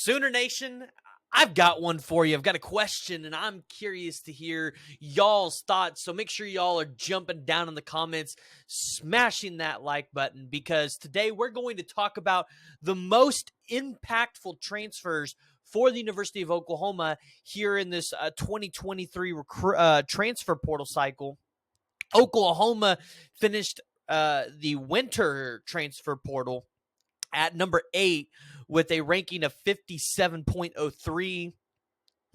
Sooner Nation, I've got one for you. I've got a question, and I'm curious to hear y'all's thoughts. So make sure y'all are jumping down in the comments, smashing that like button, because today we're going to talk about the most impactful transfers for the University of Oklahoma here in this 2023 transfer portal cycle. Oklahoma finished the winter transfer portal at number 8 with a ranking of 57.03,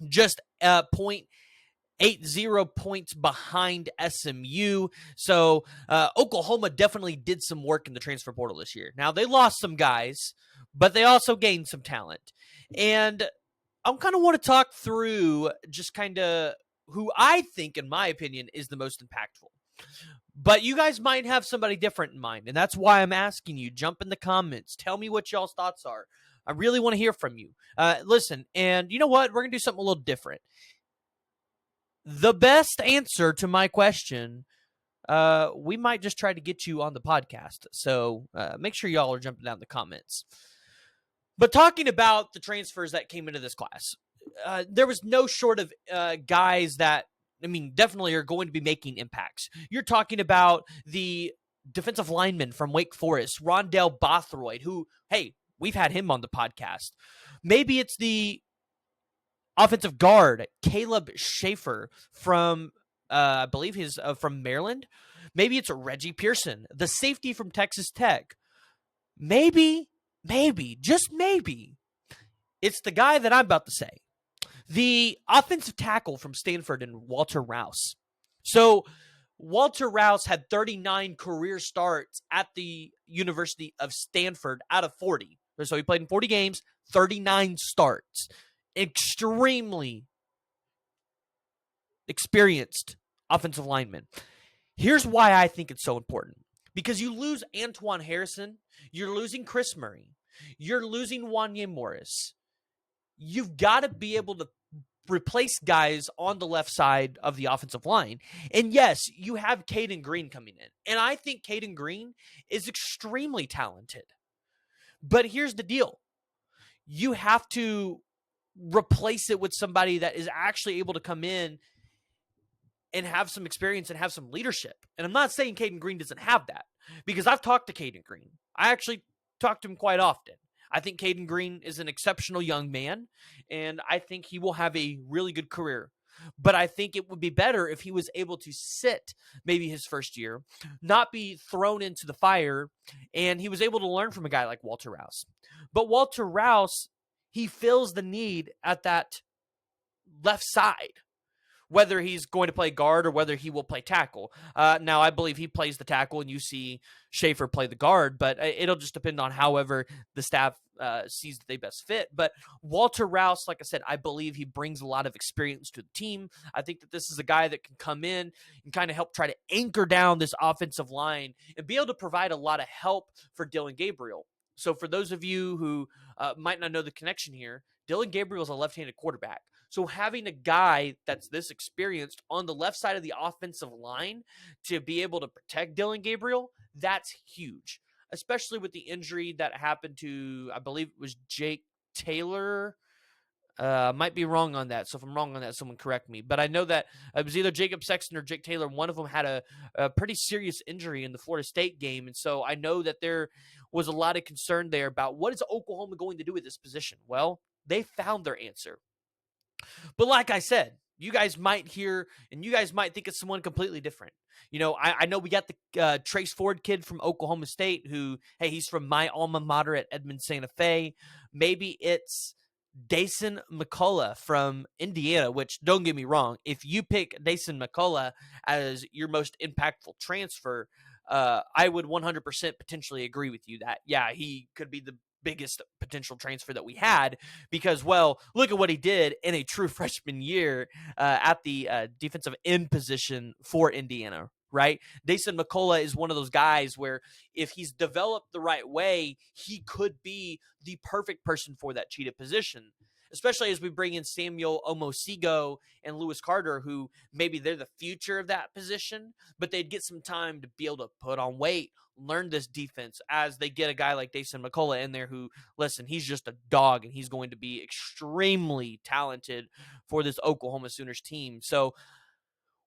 just 0.80 points behind SMU. So Oklahoma definitely did some work in the transfer portal this year. Now, they lost some guys, but they also gained some talent. And I kind of want to talk through just kind of who I think, in my opinion, is the most impactful. But you guys might have somebody different in mind, and that's why I'm asking you. Jump in the comments. Tell me what y'all's thoughts are. I really want to hear from you. Listen, and you know what? We're going to do something a little different. The best answer to my question, we might just try to get you on the podcast. So make sure y'all are jumping down in the comments. But talking about the transfers that came into this class, there was no short of guys that, definitely are going to be making impacts. You're talking about the defensive lineman from Wake Forest, Rondell Bothroyd, who, hey, we've had him on the podcast. Maybe it's the offensive guard, Caleb Schaefer from, I believe he's from Maryland. Maybe it's Reggie Pearson, the safety from Texas Tech. Maybe, just maybe, it's the guy that I'm about to say. The offensive tackle from Stanford and Walter Rouse. So Walter Rouse had 39 career starts at the University of Stanford out of 40. So he played in 40 games, 39 starts. Extremely experienced offensive lineman. Here's why I think it's so important. Because you lose Antoine Harrison, you're losing Chris Murray, you're losing Wanye Morris. You've got to be able to replace guys on the left side of the offensive line. And yes, you have Caden Green coming in. And I think Caden Green is extremely talented. But here's the deal. You have to replace it with somebody that is actually able to come in and have some experience and have some leadership. And I'm not saying Caden Green doesn't have that, because I've talked to Caden Green. I actually talk to him quite often. I think Caden Green is an exceptional young man, and I think he will have a really good career. But I think it would be better if he was able to sit maybe his first year, not be thrown into the fire, and he was able to learn from a guy like Walter Rouse. But Walter Rouse, he feels the need at that left side, whether he's going to play guard or whether he will play tackle. Now, I believe he plays the tackle and you see Schaefer play the guard, but it'll just depend on however the staff sees that they best fit. But Walter Rouse, like I said, I believe he brings a lot of experience to the team. I think that this is a guy that can come in and kind of help try to anchor down this offensive line and be able to provide a lot of help for Dillon Gabriel. So for those of you who might not know the connection here, Dillon Gabriel is a left-handed quarterback. So having a guy that's this experienced on the left side of the offensive line to be able to protect Dillon Gabriel, that's huge, especially with the injury that happened to, I believe it was Jake Taylor. Might be wrong on that. So if I'm wrong on that, someone correct me. But I know that it was either Jacob Sexton or Jake Taylor. One of them had a pretty serious injury in the Florida State game. And so I know that there was a lot of concern there about what is Oklahoma going to do with this position. Well, they found their answer. But like I said, you guys might hear and you guys might think it's someone completely different. You know, I know we got the Trace Ford kid from Oklahoma State who, hey, he's from my alma mater at Edmond Santa Fe. Maybe it's Dason McCullough from Indiana, which, don't get me wrong, if you pick Dason McCullough as your most impactful transfer, I would 100% potentially agree with you that, yeah, he could be the biggest potential transfer that we had because, well, look at what he did in a true freshman year at the defensive end position for Indiana, right? Dason McCullough is one of those guys where if he's developed the right way, he could be the perfect person for that Cheetah position, especially as we bring in Samuel Omosigo and Lewis Carter, who maybe they're the future of that position, but they'd get some time to be able to put on weight, learn this defense as they get a guy like Dason McCullough in there who, listen, he's just a dog and he's going to be extremely talented for this Oklahoma Sooners team. So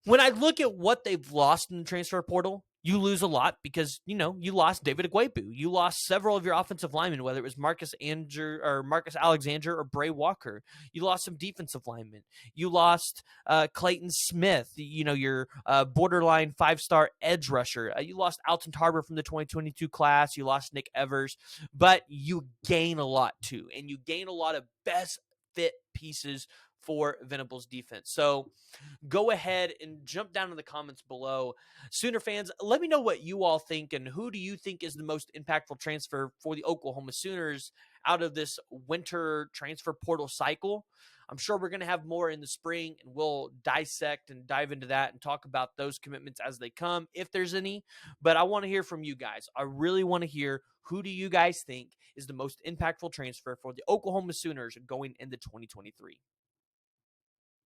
when I look at what they've lost in the transfer portal, you lose a lot because, you lost David Agwebu. You lost several of your offensive linemen, whether it was Marcus Alexander or Bray Walker. You lost some defensive linemen. You lost Clayton Smith, your borderline 5-star edge rusher. You lost Alton Tarver from the 2022 class. You lost Nick Evers. But you gain a lot, too. And you gain a lot of best fit pieces for Venables' defense. So go ahead and jump down in the comments below. Sooner fans, let me know what you all think and who do you think is the most impactful transfer for the Oklahoma Sooners out of this winter transfer portal cycle. I'm sure we're going to have more in the spring, and we'll dissect and dive into that and talk about those commitments as they come, if there's any. But I want to hear from you guys. I really want to hear, who do you guys think is the most impactful transfer for the Oklahoma Sooners going into 2023?